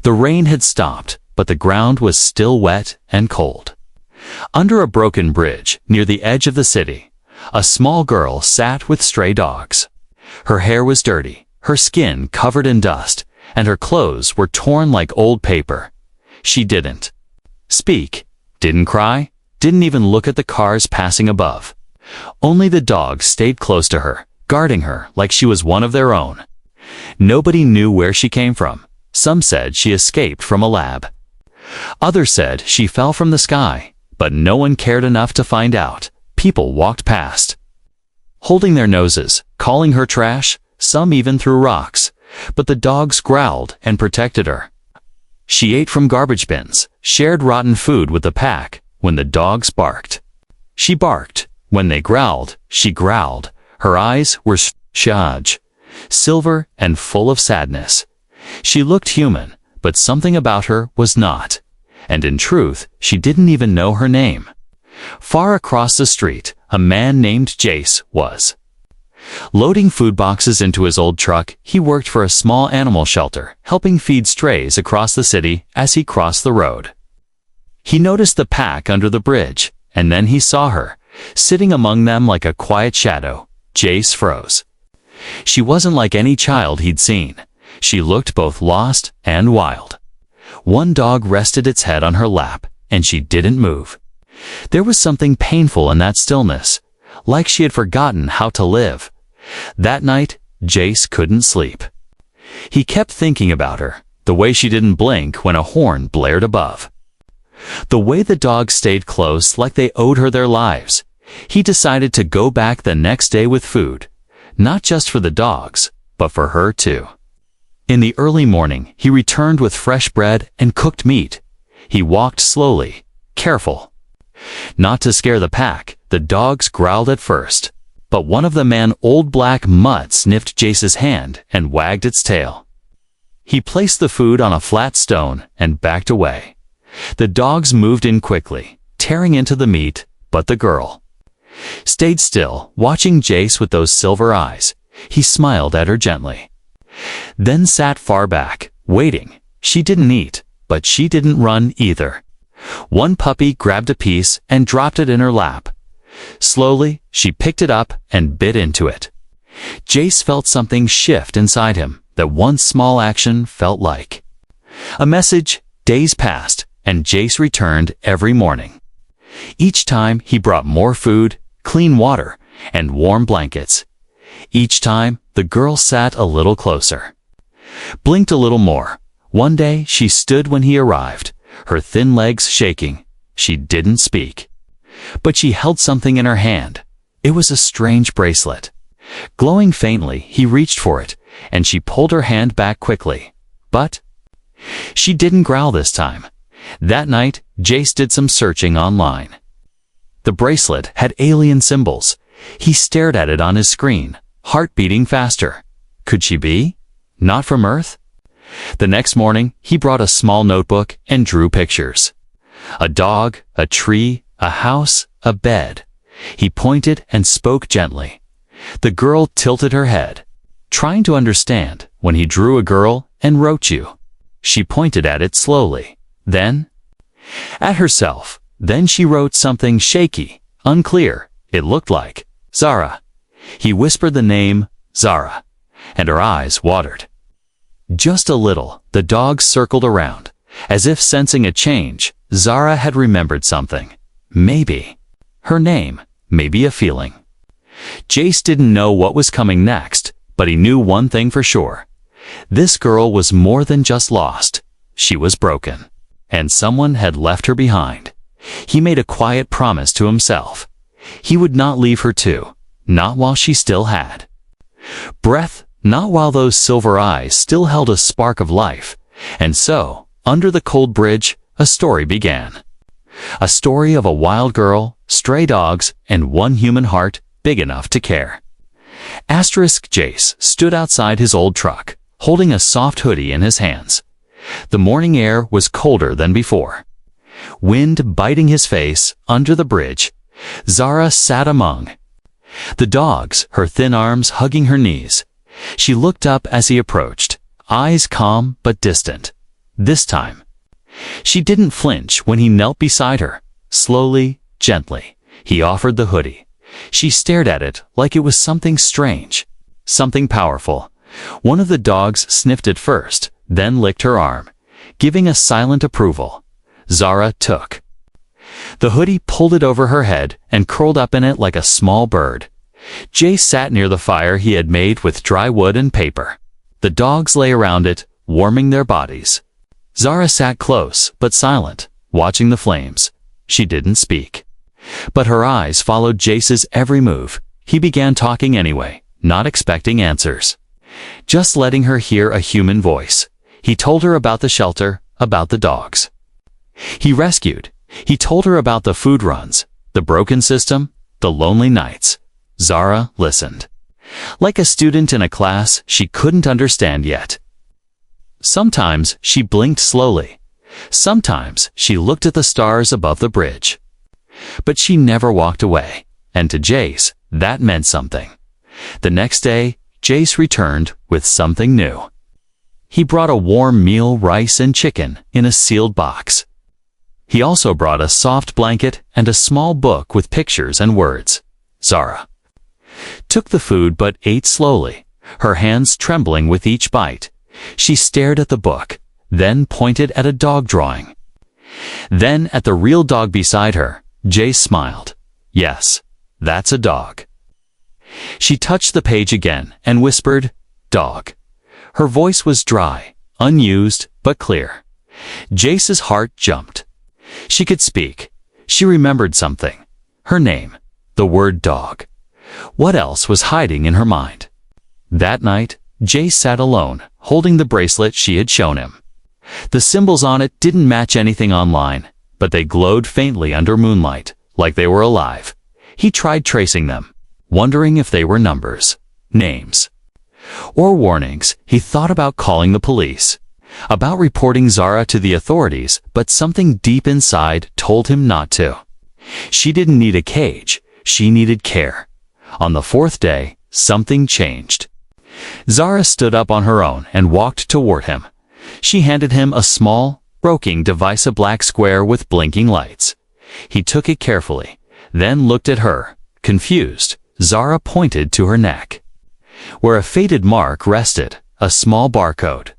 The rain had stopped, but the ground was still wet and cold. Under a broken bridge near the edge of the city, a small girl sat with stray dogs. Her hair was dirty, her skin covered in dust, and her clothes were torn like old paper. She didn't speak, didn't cry, didn't even look at the cars passing above. Only the dogs stayed close to her, guarding her like she was one of their own. Nobody knew where she came from. Some said she escaped from a lab. Others said she fell from the sky, but no one cared enough to find out. People walked past, holding their noses, calling her trash. Some even threw rocks, but the dogs growled and protected her. She ate from garbage bins, shared rotten food with the pack when the dogs barked. She barked. When they growled, she growled. Her eyes were shaj, silver and full of sadness. She looked human, but something about her was not. And in truth, she didn't even know her name. Far across the street, a man named Jace was loading food boxes into his old truck. He worked for a small animal shelter, helping feed strays across the city as he crossed the road. He noticed the pack under the bridge, and then he saw her, sitting among them like a quiet shadow. Jace froze. She wasn't like any child he'd seen. She looked both lost and wild. One dog rested its head on her lap, and she didn't move. There was something painful in that stillness, like she had forgotten how to live. That night, Jace couldn't sleep. He kept thinking about her, the way she didn't blink when a horn blared above. The way the dogs stayed close like they owed her their lives. He decided to go back the next day with food, not just for the dogs, but for her too. In the early morning, he returned with fresh bread and cooked meat. He walked slowly, careful. Not to scare the pack, the dogs growled at first, but one of them, an old black mutt, sniffed Jace's hand and wagged its tail. He placed the food on a flat stone and backed away. The dogs moved in quickly, tearing into the meat, but the girl stayed still, watching Jace with those silver eyes. He smiled at her gently, then sat far back, waiting. She didn't eat, but she didn't run either. One puppy grabbed a piece and dropped it in her lap. Slowly, she picked it up and bit into it. Jace felt something shift inside him that one small action felt like a message. Days passed, and Jace returned every morning. Each time he brought more food, clean water, and warm blankets. Each time the girl sat a little closer, blinked a little more. One day she stood when he arrived, her thin legs shaking. She didn't speak, but she held something in her hand. It was a strange bracelet. Glowing faintly, he reached for it, and she pulled her hand back quickly. But she didn't growl this time. That night, Jace did some searching online. The bracelet had alien symbols. He stared at it on his screen, heart beating faster. Could she be? Not from Earth? The next morning, he brought a small notebook and drew pictures. A dog, a tree, a house, a bed. He pointed and spoke gently. The girl tilted her head, trying to understand. When he drew a girl and wrote you. She pointed at it slowly, then at herself. Then she wrote something shaky, unclear. It looked like Zara. He whispered the name, Zara, and her eyes watered. Just a little. The dogs circled around, as if sensing a change. Zara had remembered something. Maybe her name, maybe a feeling. Jace didn't know what was coming next, but he knew one thing for sure. This girl was more than just lost. She was broken, and someone had left her behind. He made a quiet promise to himself. He would not leave her too, not while she still had breath, not while those silver eyes still held a spark of life. And so, under the cold bridge, a story began. A story of a wild girl, stray dogs, and one human heart big enough to care. Jace stood outside his old truck, holding a soft hoodie in his hands. The morning air was colder than before. Wind biting his face. Under the bridge, Zara sat among the dogs, her thin arms hugging her knees. She looked up as he approached, eyes calm but distant. this time. She didn't flinch when he knelt beside her. Slowly, gently, he offered the hoodie. She stared at it like it was something strange, something powerful. One of the dogs sniffed it first, then licked her arm, giving a silent approval. Zara took the hoodie, pulled it over her head, and curled up in it like a small bird. Jace sat near the fire he had made with dry wood and paper. The dogs lay around it, warming their bodies. Zara sat close, but silent, watching the flames. She didn't speak. But her eyes followed Jace's every move. He began talking anyway, not expecting answers. Just letting her hear a human voice. He told her about the shelter, about the dogs he rescued. He told her about the food runs, the broken system, the lonely nights. Zara listened. Like a student in a class she couldn't understand yet. Sometimes she blinked slowly. Sometimes she looked at the stars above the bridge. But she never walked away, and to Jace, that meant something. The next day, Jace returned with something new. He brought a warm meal, rice and chicken, in a sealed box. He also brought a soft blanket and a small book with pictures and words. Zara took the food but ate slowly, her hands trembling with each bite. She stared at the book, then pointed at a dog drawing. Then at the real dog beside her. Jace smiled. Yes, that's a dog. She touched the page again and whispered, "Dog." Her voice was dry, unused, but clear. Jace's heart jumped. She could speak. She remembered something. Her name. The word dog. What else was hiding in her mind? That night, Jace sat alone, holding the bracelet she had shown him. The symbols on it didn't match anything online, but they glowed faintly under moonlight, like they were alive. He tried tracing them, wondering if they were numbers, names, or warnings. He thought about calling the police, about reporting Zara to the authorities, but something deep inside told him not to. She didn't need a cage, she needed care. On the fourth day, something changed. Zara stood up on her own and walked toward him. She handed him a small, broken device, a black square with blinking lights. He took it carefully, then looked at her, confused. Zara pointed to her neck, where a faded mark rested, a small barcode.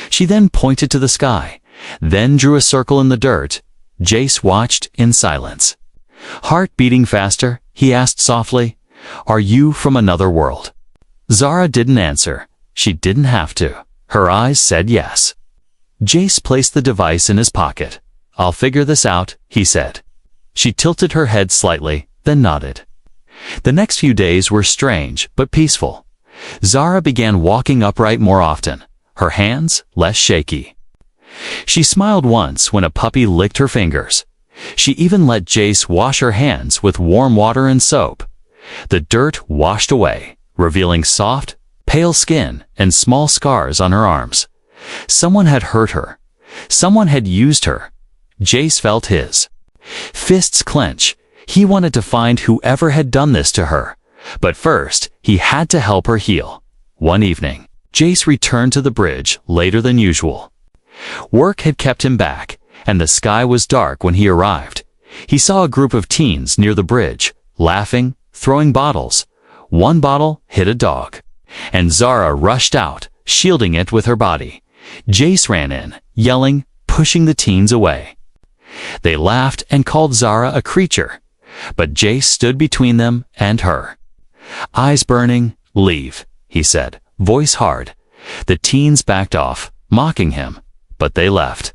She then pointed to the sky, then drew a circle in the dirt. Jace watched in silence. Heart beating faster, he asked softly, "Are you from another world?" Zara didn't answer. She didn't have to. Her eyes said yes. Jace placed the device in his pocket. "I'll figure this out," he said. She tilted her head slightly, then nodded. The next few days were strange but peaceful. Zara began walking upright more often, her hands less shaky. She smiled once when a puppy licked her fingers. She even let Jace wash her hands with warm water and soap. The dirt washed away, revealing soft, pale skin and small scars on her arms. Someone had hurt her. Someone had used her. Jace felt his fists clench. He wanted to find whoever had done this to her. But first, he had to help her heal. One evening, Jace returned to the bridge later than usual. Work had kept him back, and the sky was dark when he arrived. He saw a group of teens near the bridge, laughing, throwing bottles. One bottle hit a dog, and Zara rushed out, shielding it with her body. Jace ran in, yelling, pushing the teens away. They laughed and called Zara a creature, but Jace stood between them and her. Eyes burning, "Leave," he said, voice hard. The teens backed off, mocking him, but they left.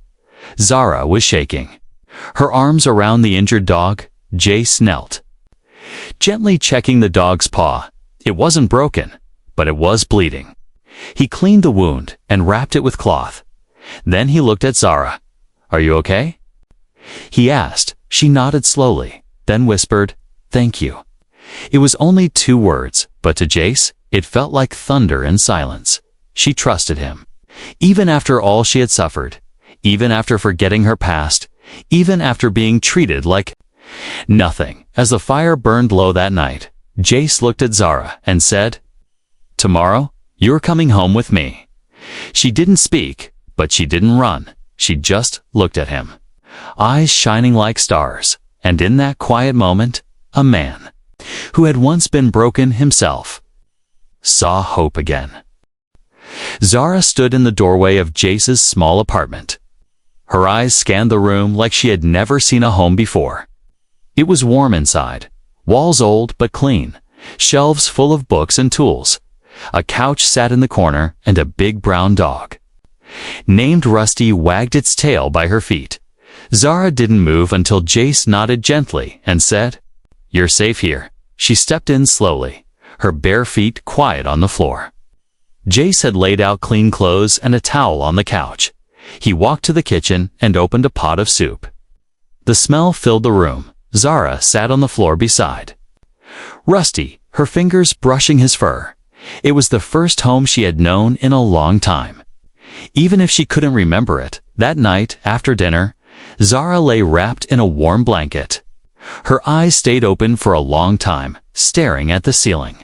Zara was shaking, her arms around the injured dog. Jace knelt, gently checking the dog's paw. It wasn't broken, but it was bleeding. He cleaned the wound and wrapped it with cloth. Then he looked at Zara. "Are you okay?" he asked. She nodded slowly, then whispered, "Thank you." It was only 2 words, but to Jace, it felt like thunder in silence. She trusted him. Even after all she had suffered, even after forgetting her past, even after being treated like nothing. As the fire burned low that night, Jace looked at Zara and said, "Tomorrow, you're coming home with me." She didn't speak, But she didn't run. She just looked at him, eyes shining like stars. And in that quiet moment, a man, who had once been broken himself, saw hope again. Zara stood in the doorway of Jace's small apartment. Her eyes scanned the room like she had never seen a home before. It was warm inside, walls old but clean, shelves full of books and tools. A couch sat in the corner and a big brown dog, named Rusty, wagged its tail by her feet. Zara didn't move until Jace nodded gently and said, "You're safe here." She stepped in slowly, her bare feet quiet on the floor. Jace had laid out clean clothes and a towel on the couch. He walked to the kitchen and opened a pot of soup. The smell filled the room. Zara sat on the floor beside Rusty, her fingers brushing his fur. It was the first home she had known in a long time. Even if she couldn't remember it, that night, after dinner, Zara lay wrapped in a warm blanket. Her eyes stayed open for a long time, staring at the ceiling.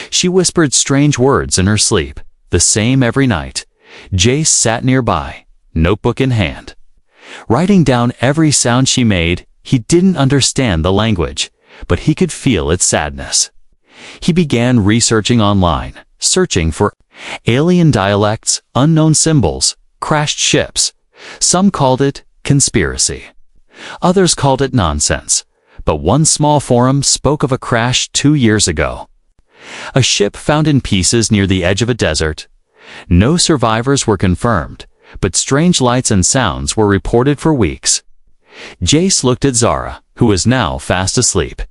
She whispered strange words in her sleep, the same every night. Jace sat nearby, notebook in hand, writing down every sound she made. He didn't understand the language, but he could feel its sadness. He began researching online, searching for alien dialects, unknown symbols, crashed ships. Some called it conspiracy. Others called it nonsense. But one small forum spoke of a crash 2 years ago. A ship found in pieces near the edge of a desert. No survivors were confirmed, but strange lights and sounds were reported for weeks. Jace looked at Zara, who was now fast asleep.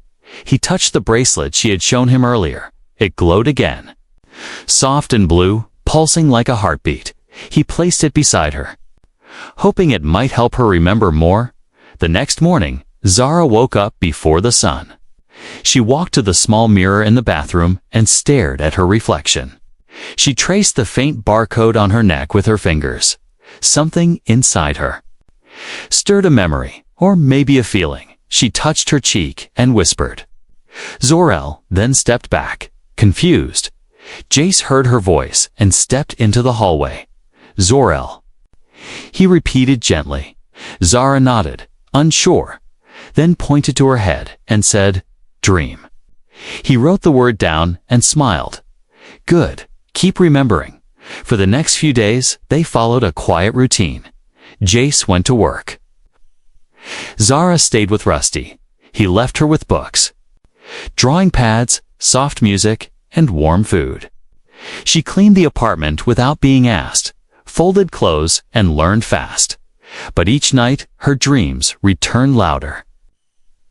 He touched the bracelet she had shown him earlier. It glowed again, soft and blue, pulsing like a heartbeat. He placed it beside her, hoping it might help her remember more. The next morning, Zara woke up before the sun. She walked to the small mirror in the bathroom and stared at her reflection. She traced the faint barcode on her neck with her fingers. Something inside her stirred a memory, or maybe a feeling. She touched her cheek and whispered, "Zor-El," then stepped back, confused. Jace heard her voice and stepped into the hallway. "Zor-El," he repeated gently. Zara nodded, unsure, then pointed to her head and said, "Dream." He wrote the word down and smiled. "Good, keep remembering." For the next few days, they followed a quiet routine. Jace went to work. Zara stayed with Rusty. He left her with books, drawing pads, soft music, and warm food. She cleaned the apartment without being asked, folded clothes, and learned fast. But each night, her dreams returned louder,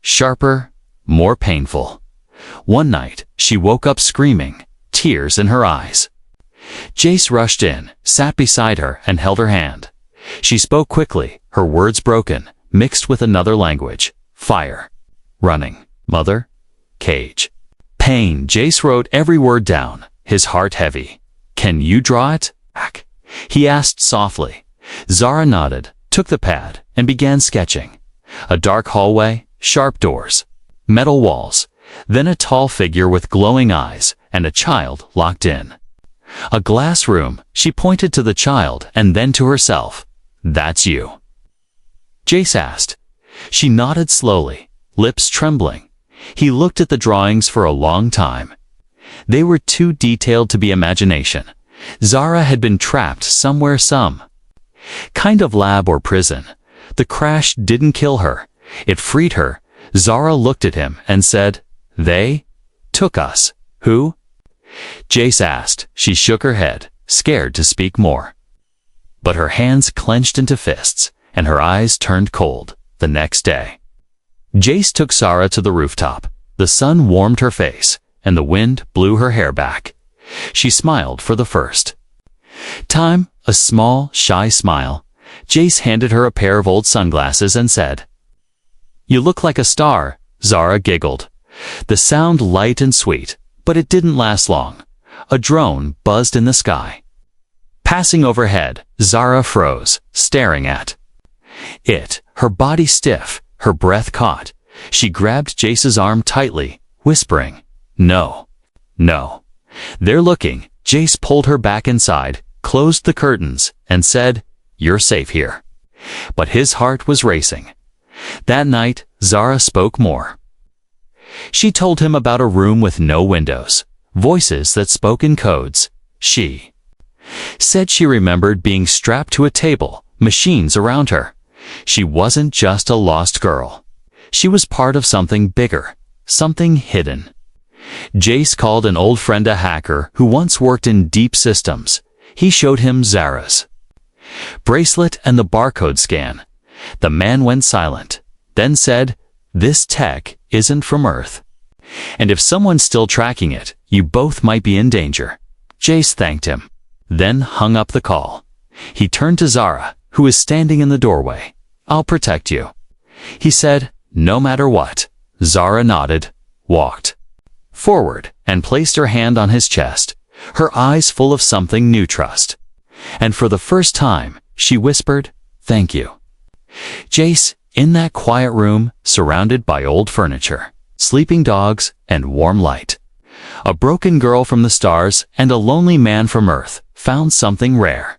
sharper, more painful. One night, she woke up screaming, tears in her eyes. Jace rushed in, sat beside her, and held her hand. She spoke quickly, her words broken, mixed with another language. Fire, running, mother, cage, pain. Jace wrote every word down, his heart heavy. "Can you draw it?" he asked softly. Zara nodded, took the pad, and began sketching. A dark hallway, sharp doors, metal walls, then a tall figure with glowing eyes, and a child locked in. A glass room. She pointed to the child and then to herself. "That's you?" Jace asked. She nodded slowly, lips trembling. He looked at the drawings for a long time. They were too detailed to be imagination. Zara had been trapped somewhere, some kind of lab or prison. The crash didn't kill her. It freed her. Zara looked at him and said, "They took us." "Who?" Jace asked. She shook her head, scared to speak more. But her hands clenched into fists, and her eyes turned cold. The next day, Jace took Zara to the rooftop. The sun warmed her face, and the wind blew her hair back. She smiled for the first time, a small, shy smile. Jace handed her a pair of old sunglasses and said, "You look like a star." Zara giggled. The sound light and sweet, but it didn't last long. A drone buzzed in the sky. Passing overhead, Zara froze, staring at it, her body stiff, her breath caught. She grabbed Jace's arm tightly, whispering, "No, no, they're looking." Jace pulled her back inside, closed the curtains, and said, you're safe here." But his heart was racing. That night, Zara spoke more. She told him about a room with no windows, voices that spoke in codes. She said she remembered being strapped to a table, machines around her. She wasn't just a lost girl. She was part of something bigger, something hidden. Jace called an old friend a hacker who once worked in deep systems. He showed him Zara's bracelet and the barcode scan. The man went silent, then said, "This tech isn't from Earth. And if someone's still tracking it, you both might be in danger." Jace thanked him, then hung up the call. He turned to Zara, who was standing in the doorway. "I'll protect you," he said, "no matter what." Zara nodded, walked forward, and placed her hand on his chest, her eyes full of something new trust. And for the first time, she whispered, "Thank you." Jace, in that quiet room, surrounded by old furniture, sleeping dogs, and warm light. A broken girl from the stars and a lonely man from Earth found something rare.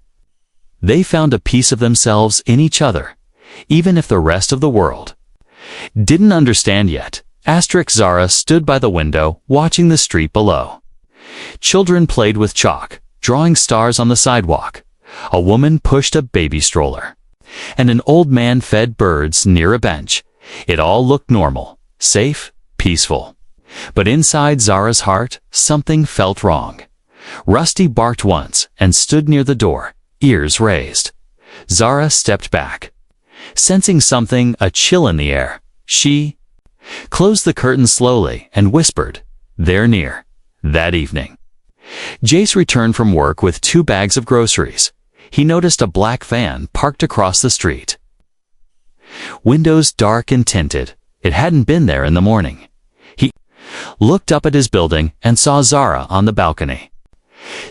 They found a piece of themselves in each other, even if the rest of the world didn't understand yet. Zara stood by the window, watching the street below. Children played with chalk, drawing stars on the sidewalk. A woman pushed a baby stroller, and an old man fed birds near a bench. It all looked normal, safe, peaceful. But inside Zara's heart, something felt wrong. Rusty barked once and stood near the door, ears raised. Zara stepped back. Sensing something, a chill in the air, she closed the curtain slowly and whispered, "They're near." That evening, Jace returned from work with 2 bags of groceries. He noticed a black van parked across the street. Windows dark and tinted. It hadn't been there in the morning. He looked up at his building and saw Zara on the balcony.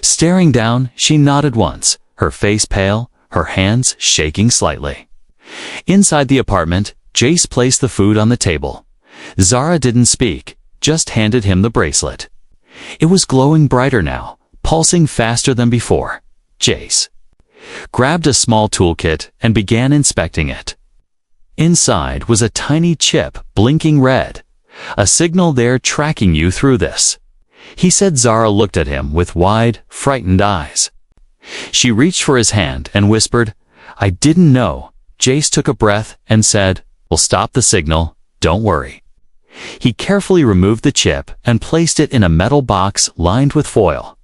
Staring down, she nodded once, her face pale, her hands shaking slightly. Inside the apartment, Jace placed the food on the table. Zara didn't speak, just handed him the bracelet. It was glowing brighter now, pulsing faster than before. Jace grabbed a small toolkit and began inspecting it. Inside was a tiny chip blinking red, a signal they're tracking you through this, he said. Zara looked at him with wide, frightened eyes. She reached for his hand and whispered, "I didn't know." Jace took a breath and said, "We'll stop the signal, don't worry." He carefully removed the chip and placed it in a metal box lined with foil.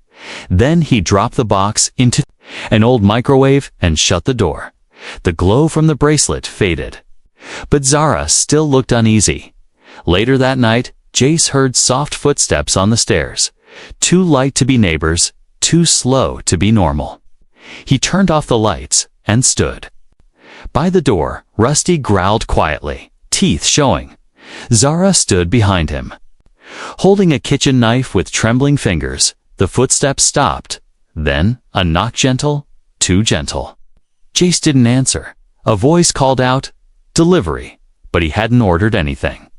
Then he dropped the box into an old microwave and shut the door. The glow from the bracelet faded, but Zara still looked uneasy. Later that night, Jace heard soft footsteps on the stairs, too light to be neighbors, too slow to be normal. He turned off the lights and stood by the door. Rusty growled quietly, teeth showing. Zara stood behind him, holding a kitchen knife with trembling fingers. The footsteps stopped. Then, a knock, gentle, too gentle. Jace didn't answer. A voice called out, "Delivery," but he hadn't ordered anything.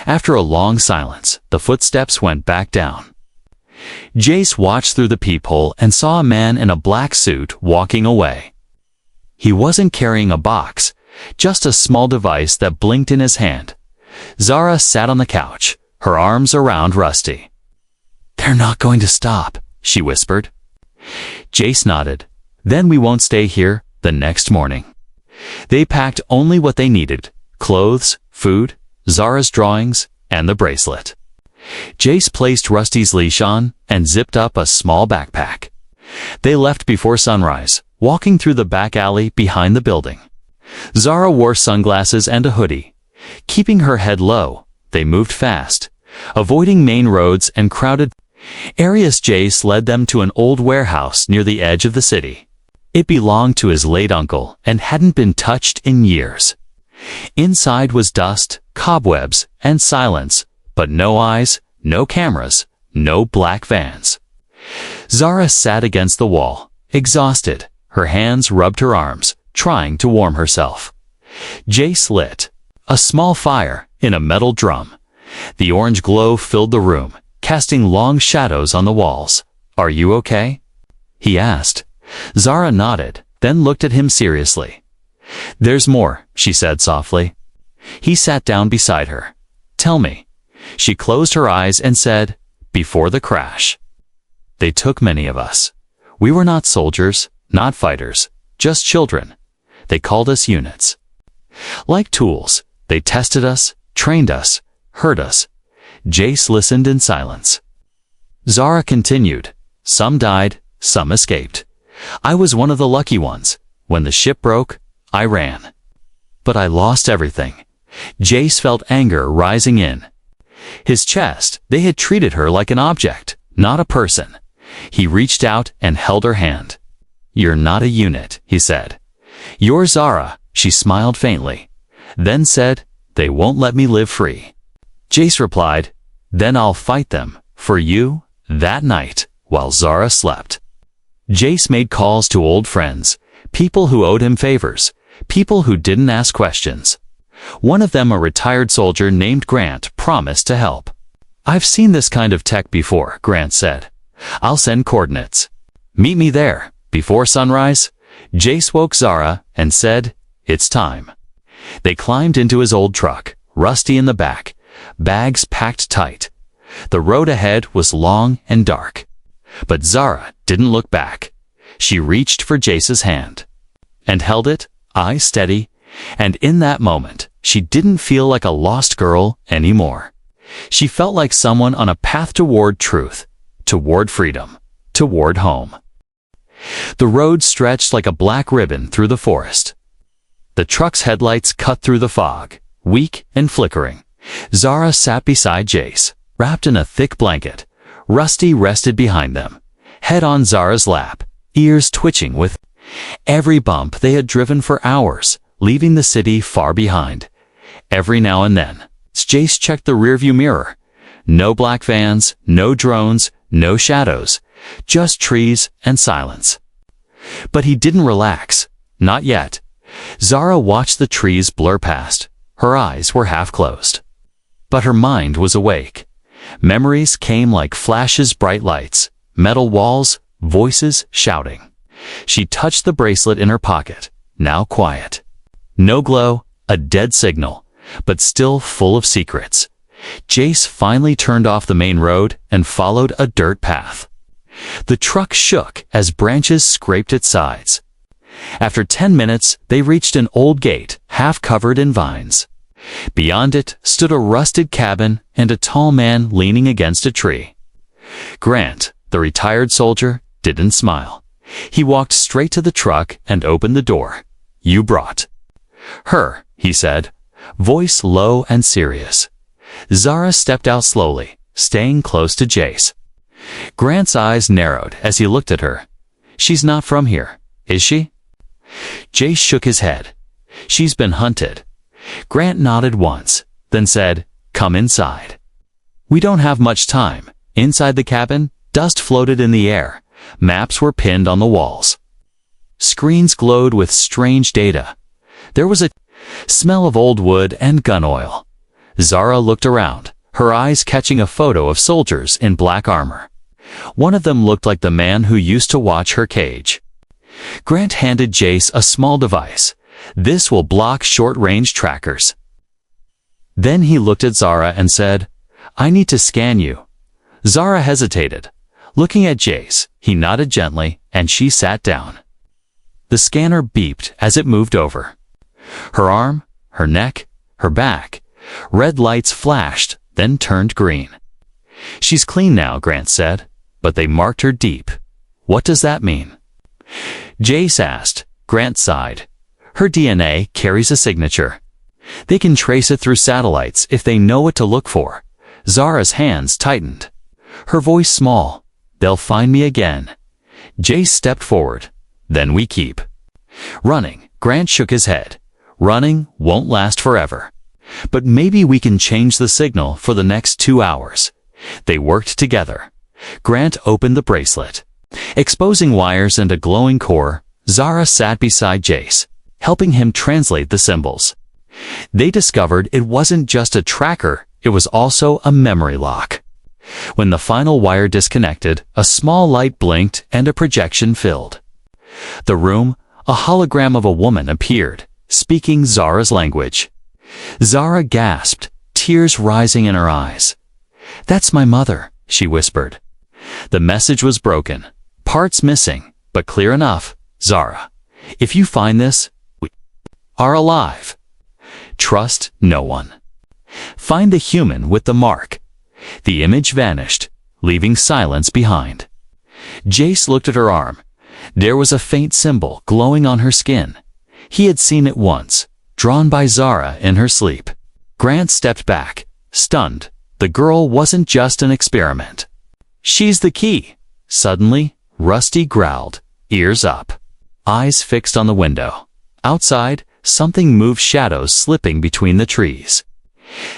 After a long silence, the footsteps went back down. Jace watched through the peephole and saw a man in a black suit walking away. He wasn't carrying a box, just a small device that blinked in his hand. Zara sat on the couch, her arms around Rusty. "They're not going to stop," she whispered. Jace nodded. "Then we won't stay here." The next morning, they packed only what they needed: clothes, food, Zara's drawings, and the bracelet. Jace placed Rusty's leash on and zipped up a small backpack. They left before sunrise, walking through the back alley behind the building. Zara wore sunglasses and a hoodie. Keeping her head low, they moved fast, avoiding main roads and crowded areas. Jace led them to an old warehouse near the edge of the city. It belonged to his late uncle and hadn't been touched in years. Inside was dust, cobwebs, and silence, but no eyes, no cameras, no black vans. Zara sat against the wall, exhausted. Her hands rubbed her arms, trying to warm herself. Jace lit a small fire in a metal drum. The orange glow filled the room, casting long shadows on the walls. "Are you okay?" he asked. Zara nodded. then looked at him seriously. "There's more," she said softly. He sat down beside her. "Tell me." She closed her eyes and said, "Before the crash. They took many of us. We were not soldiers, not fighters, just children. They called us units. Like tools, they tested us, trained us, hurt us." Jace listened in silence. Zara continued, "Some died, some escaped. I was one of the lucky ones. When the ship broke, I ran. But I lost everything." Jace felt anger rising in his chest. They had treated her like an object, not a person. He reached out and held her hand. "You're not a unit," he said. "You're Zara." She smiled faintly, then said, "They won't let me live free." Jace replied, "Then I'll fight them, for you." That night, while Zara slept, Jace made calls to old friends, people who owed him favors, people who didn't ask questions. One of them, a retired soldier named Grant, promised to help. "I've seen this kind of tech before," Grant said. "I'll send coordinates. Meet me there, before sunrise." Jace woke Zara and said, "It's time." They climbed into his old truck, rusty in the back, bags packed tight. The road ahead was long and dark. But Zara didn't look back. She reached for Jace's hand and held it, eyes steady, and in that moment, she didn't feel like a lost girl anymore. She felt like someone on a path toward truth, toward freedom, toward home. The road stretched like a black ribbon through the forest. The truck's headlights cut through the fog, weak and flickering. Zara sat beside Jace, wrapped in a thick blanket. Rusty rested behind them, head on Zara's lap, ears twitching with every bump. They had driven for hours, leaving the city far behind. Every now and then, Jace checked the rearview mirror. No black vans, no drones, no shadows, just trees and silence. But he didn't relax, not yet. Zara watched the trees blur past. Her eyes were half closed. But her mind was awake. Memories came like flashes, bright lights, metal walls, voices shouting. She touched the bracelet in her pocket, now quiet. No glow, a dead signal, but still full of secrets. Jace finally turned off the main road and followed a dirt path. The truck shook as branches scraped its sides. After 10 minutes, they reached an old gate, half covered in vines. Beyond it stood a rusted cabin and a tall man leaning against a tree. Grant, the retired soldier, didn't smile. He walked straight to the truck and opened the door. "You brought her," he said, voice low and serious. Zara stepped out slowly, staying close to Jace. Grant's eyes narrowed as he looked at her. "She's not from here, is she?" Jace shook his head. "She's been hunted." Grant nodded once, then said, "Come inside." "We don't have much time." Inside the cabin, dust floated in the air. Maps were pinned on the walls. Screens glowed with strange data. There was a smell of old wood and gun oil. Zara looked around, her eyes catching a photo of soldiers in black armor. One of them looked like the man who used to watch her cage. Grant handed Jace a small device. "This will block short-range trackers." Then he looked at Zara and said, "I need to scan you." Zara hesitated. Looking at Jace, he nodded gently, and she sat down. The scanner beeped as it moved over. Her arm, her neck, her back. Red lights flashed, then turned green. "She's clean now," Grant said, "but they marked her deep." "What does that mean?" Jace asked. Grant sighed. "Her DNA carries a signature. They can trace it through satellites if they know what to look for." Zara's hands tightened. Her voice small. "They'll find me again." Jace stepped forward. "Then we keep running." Grant shook his head. "Running won't last forever. But maybe we can change the signal for the next 2 hours." They worked together. Grant opened the bracelet. Exposing wires and a glowing core, Zara sat beside Jace, helping him translate the symbols. They discovered it wasn't just a tracker, it was also a memory lock. When the final wire disconnected, a small light blinked and a projection filled the room, A hologram of a woman appeared, speaking Zara's language. Zara gasped, tears rising in her eyes. "That's my mother," she whispered. The message was broken, parts missing, but clear enough. "Zara, if you find this, we are alive. Trust no one. Find the human with the mark." The image vanished, leaving silence behind. Jace looked at her arm. There was a faint symbol glowing on her skin. He had seen it once, drawn by Zara in her sleep. Grant stepped back, stunned. The girl wasn't just an experiment. "She's the key." Suddenly, Rusty growled, ears up, eyes fixed on the window. Outside, something moved, shadows slipping between the trees.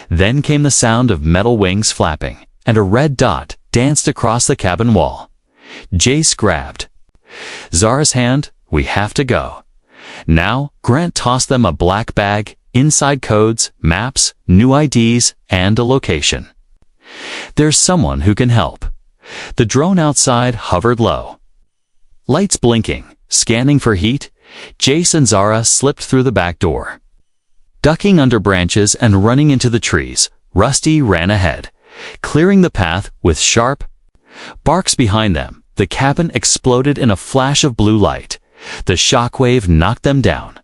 Then came the sound of metal wings flapping, and a red dot danced across the cabin wall. Jace grabbed Zara's hand. "We have to go." Now, Grant tossed them a black bag, inside codes, maps, new IDs, and a location. "There's someone who can help." The drone outside hovered low, lights blinking, scanning for heat. Jace and Zara slipped through the back door. Ducking under branches and running into the trees, Rusty ran ahead, clearing the path with sharp barks behind them. The cabin exploded in a flash of blue light. The shockwave knocked them down,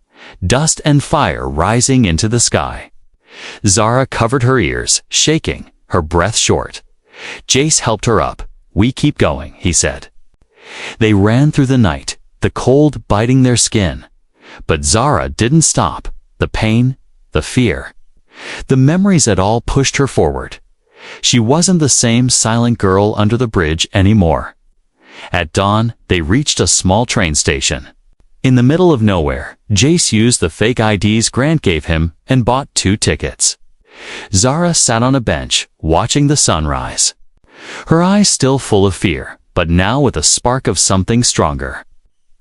dust and fire rising into the sky. Zara covered her ears, shaking, her breath short. Jace helped her up. "We keep going," he said. They ran through the night, the cold biting their skin. But Zara didn't stop. The pain, the fear, the memories had all pushed her forward. She wasn't the same silent girl under the bridge anymore. At dawn, they reached a small train station. In the middle of nowhere, Jace used the fake IDs Grant gave him and bought 2 tickets. Zara sat on a bench, watching the sunrise. Her eyes still full of fear, but now with a spark of something stronger.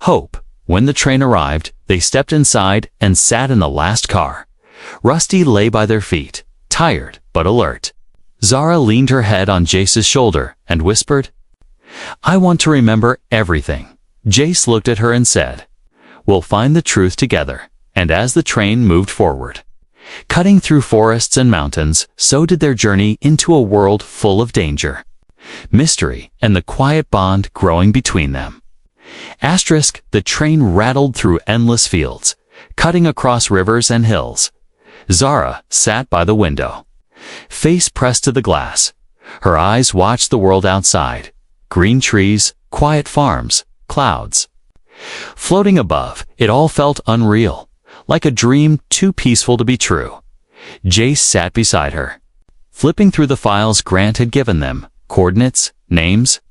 Hope. When the train arrived, they stepped inside and sat in the last car. Rusty lay by their feet, tired but alert. Zara leaned her head on Jace's shoulder and whispered, "I want to remember everything." Jace looked at her and said, "We'll find the truth together." And as the train moved forward, cutting through forests and mountains, so did their journey into a world full of danger, mystery, and the quiet bond growing between them. The train rattled through endless fields, cutting across rivers and hills. Zara sat by the window, face pressed to the glass. Her eyes watched the world outside. Green trees, quiet farms, clouds. Floating above, it all felt unreal, like a dream too peaceful to be true. Jace sat beside her, flipping through the files Grant had given them, coordinates, names.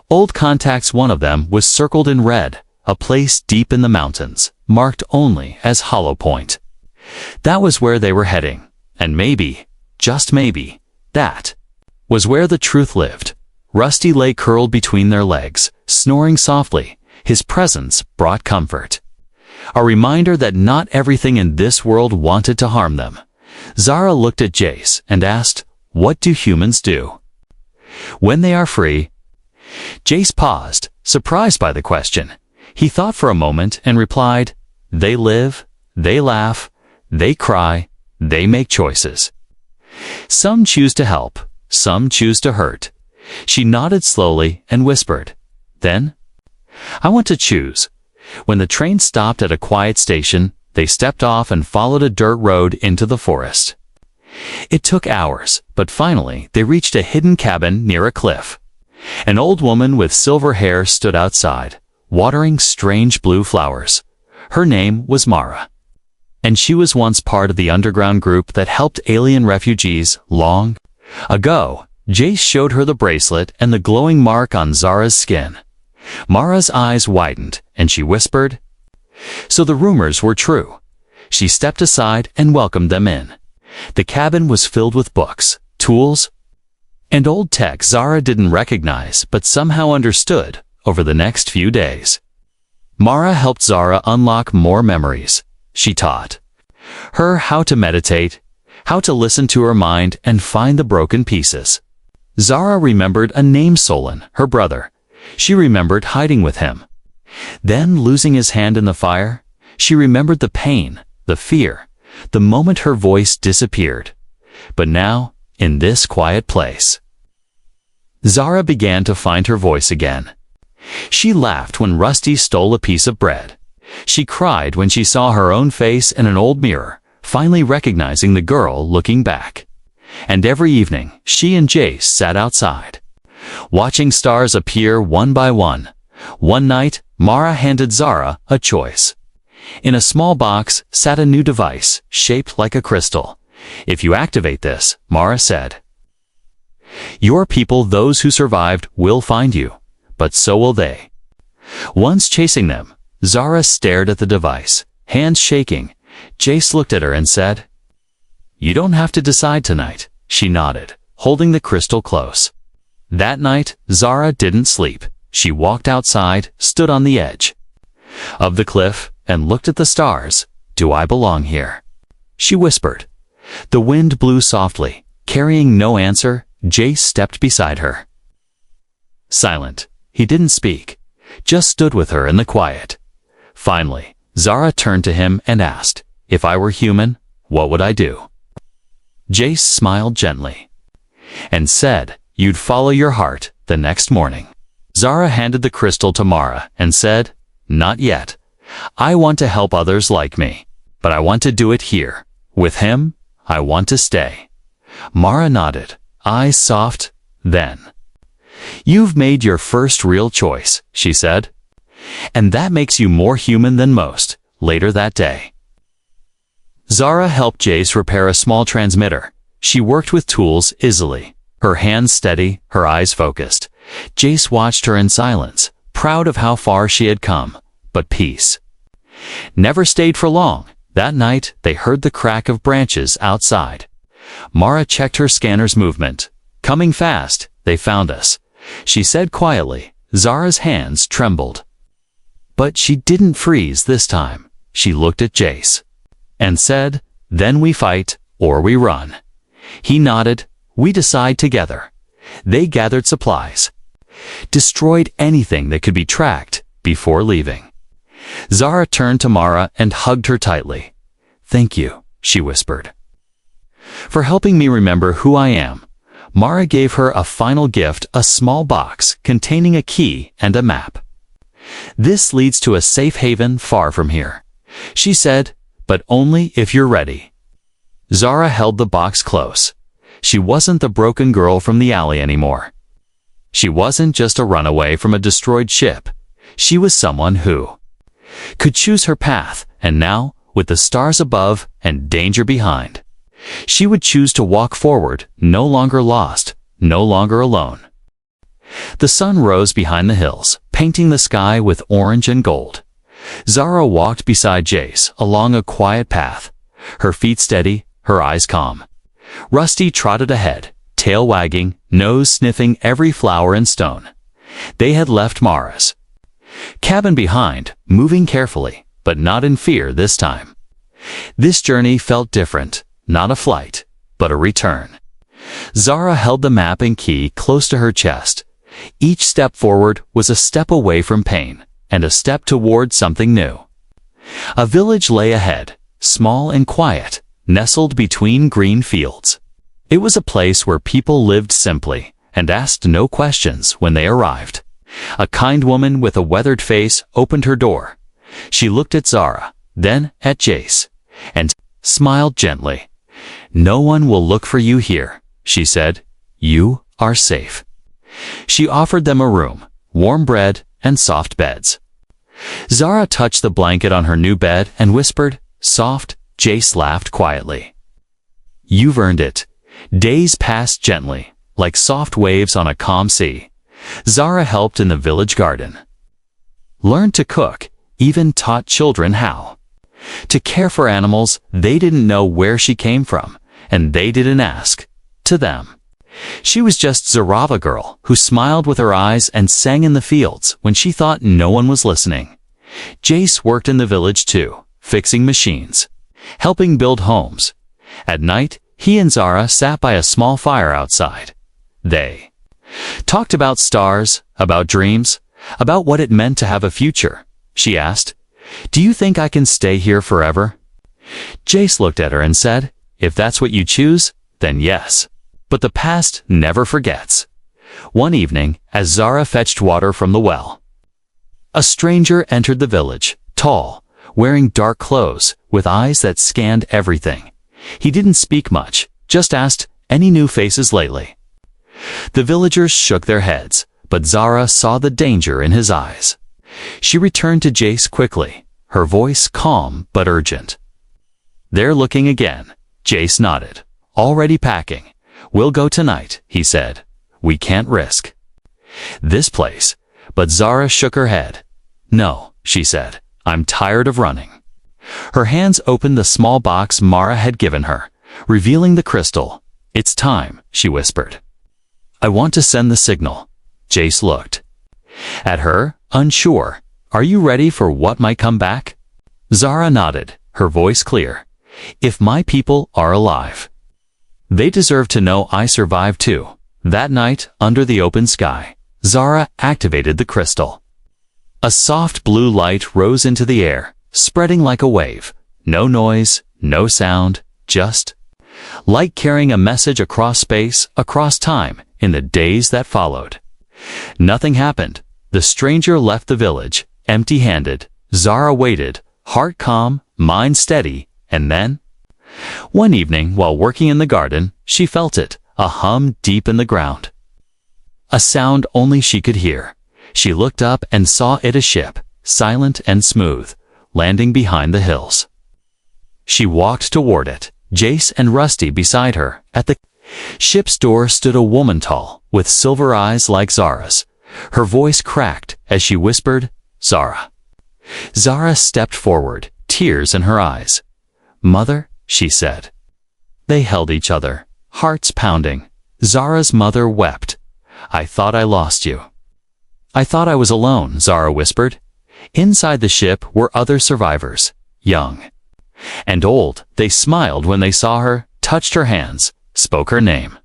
Old contacts. One of them was circled in red, a place deep in the mountains, marked only as Hollow Point. That was where they were heading, and maybe, just maybe, that was where the truth lived. Rusty lay curled between their legs, snoring softly. His presence brought comfort, a reminder that not everything in this world wanted to harm them. Zara looked at Jace and asked, "What do humans do when they are free?" Jace paused, surprised by the question. He thought for a moment and replied, "They live, they laugh, they cry, they make choices. Some choose to help, some choose to hurt." She nodded slowly and whispered, "Then, I want to choose." When the train stopped at a quiet station, they stepped off and followed a dirt road into the forest. It took hours, but finally they reached a hidden cabin near a cliff. An old woman with silver hair stood outside, watering strange blue flowers. Her name was Mara, and she was once part of the underground group that helped alien refugees long ago. Jace showed her the bracelet and the glowing mark on Zara's skin. Mara's eyes widened, and she whispered, "So the rumors were true." She stepped aside and welcomed them in. The cabin was filled with books, tools, and old tech Zara didn't recognize but somehow understood. Over the next few days, Mara helped Zara unlock more memories. She taught her how to meditate, how to listen to her mind and find the broken pieces. Zara remembered a name, Solon, her brother. She remembered hiding with him, Then, losing his hand in the fire, she remembered the pain, the fear, the moment her voice disappeared. But now, in this quiet place, Zara began to find her voice again. She laughed when Rusty stole a piece of bread. She cried when she saw her own face in an old mirror, finally recognizing the girl looking back. And every evening, she and Jace sat outside, watching stars appear one by one. One night, Mara handed Zara a choice. In a small box sat a new device, shaped like a crystal. "If you activate this," Mara said, "your people, those who survived, will find you, but so will they." Once chasing them, Zara stared at the device, hands shaking. Jace looked at her and said, "You don't have to decide tonight." She nodded, holding the crystal close. That night, Zara didn't sleep. She walked outside, stood on the edge of the cliff, and looked at the stars. "Do I belong here?" she whispered. The wind blew softly. Carrying no answer, Jace stepped beside her. Silent, he didn't speak, just stood with her in the quiet. Finally, Zara turned to him and asked, "If I were human, what would I do?" Jace smiled gently and said, "You'd follow your heart." The next morning, Zara handed the crystal to Mara and said, "Not yet. I want to help others like me, but I want to do it here. With him, I want to stay." Mara nodded, eyes soft. Then, "You've made your first real choice," she said, "and that makes you more human than most." Later that day, Zara helped Jace repair a small transmitter. She worked with tools easily, her hands steady, her eyes focused. Jace watched her in silence, proud of how far she had come. But peace never stayed for long. That night, they heard the crack of branches outside. Mara checked her scanner's movement. "Coming fast, they found us," she said quietly. Zara's hands trembled. But she didn't freeze this time. She looked at Jace and said, "Then we fight, or we run." He nodded. "We decide together." They gathered supplies, destroyed anything that could be tracked before leaving. Zara turned to Mara and hugged her tightly. "Thank you," she whispered, "for helping me remember who I am." Mara gave her a final gift, a small box containing a key and a map. "This leads to a safe haven far from here," she said, "but only if you're ready." Zara held the box close. She wasn't the broken girl from the alley anymore. She wasn't just a runaway from a destroyed ship. She was someone who could choose her path, and now, with the stars above and danger behind, she would choose to walk forward, no longer lost, no longer alone. The sun rose behind the hills, painting the sky with orange and gold. Zara walked beside Jace along a quiet path, her feet steady, her eyes calm. Rusty trotted ahead, tail wagging, nose sniffing every flower and stone. They had left Mara's cabin behind, moving carefully, but not in fear this time. This journey felt different, not a flight, but a return. Zara held the map and key close to her chest. Each step forward was a step away from pain, and a step toward something new. A village lay ahead, small and quiet, nestled between green fields. It was a place where people lived simply and asked no questions when they arrived. A kind woman with a weathered face opened her door. She looked at Zara, then at Jace, and smiled gently. "No one will look for you here," she said. "You are safe." She offered them a room, warm bread, and soft beds. Zara touched the blanket on her new bed and whispered, "Soft." Jace laughed quietly. "You've earned it." Days passed gently, like soft waves on a calm sea. Zara helped in the village garden, learned to cook, even taught children how to care for animals. They didn't know where she came from, and they didn't ask. To them, she was just Zarava girl who smiled with her eyes and sang in the fields when she thought no one was listening. Jace worked in the village too, fixing machines, helping build homes. At night, he and Zara sat by a small fire outside. They talked about stars, about dreams, About what it meant to have a future. She asked, "Do you think I can stay here forever?" Jace looked at her and said, "If that's what you choose, then yes. But the past never forgets." One evening, as Zara fetched water from the well, a stranger entered the village, tall, wearing dark clothes, with eyes that scanned everything. He didn't speak much, just asked, "Any new faces lately?" The villagers shook their heads, but Zara saw the danger in his eyes. She returned to Jace quickly, her voice calm but urgent. "They're looking again." Jace nodded. "Already packing. We'll go tonight," he said. "We can't risk this place." But Zara shook her head. "No," she said. "I'm tired of running." Her hands opened the small box Mara had given her, revealing the crystal. "It's time," she whispered. "I want to send the signal." Jace looked at her, unsure. "Are you ready for what might come back?" Zara nodded, her voice clear. "If my people are alive, they deserve to know I survived too." That night, under the open sky, Zara activated the crystal. A soft blue light rose into the air, spreading like a wave. No noise, no sound, just light carrying a message across space, across time, in the days that followed. Nothing happened. The stranger left the village, empty-handed. Zara waited, heart calm, mind steady, and then, one evening while working in the garden, she felt it, a hum deep in the ground. A sound only she could hear. She looked up and saw it a ship, silent and smooth, landing behind the hills. She walked toward it, Jace and Rusty beside her. At the ship's door stood a woman tall, with silver eyes like Zara's. Her voice cracked as she whispered, "Zara." Zara stepped forward, tears in her eyes. "Mother," she said. They held each other, hearts pounding. Zara's mother wept. "I thought I lost you." "I thought I was alone," Zara whispered. Inside the ship were other survivors, young and old. They smiled when they saw her, touched her hands, spoke her name.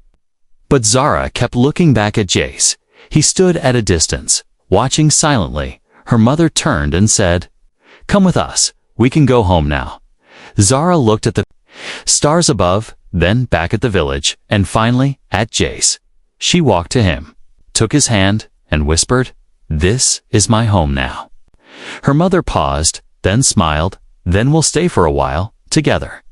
But Zara kept looking back at Jace. He stood at a distance, watching silently. Her mother turned and said, "Come with us. We can go home now." Zara looked at the stars above, then back at the village, and finally at Jace. She walked to him, took his hand, and whispered, "This is my home now." Her mother paused, then smiled, "Then we'll stay for a while, together."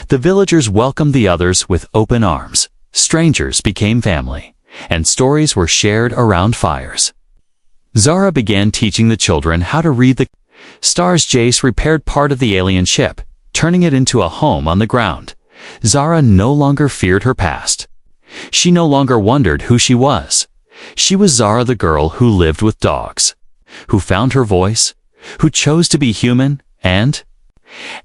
The villagers welcomed the others with open arms. Strangers became family, and stories were shared around fires. Zara began teaching the children how to read the stars. Jace repaired part of the alien ship, turning it into a home on the ground. Zara no longer feared her past. She no longer wondered who she was. She was Zara, the girl who lived with dogs, who found her voice, who chose to be human, and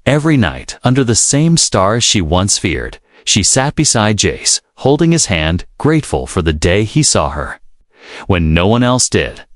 every night, under the same stars she once feared, she sat beside Jace, holding his hand, grateful for the day he saw her when no one else did.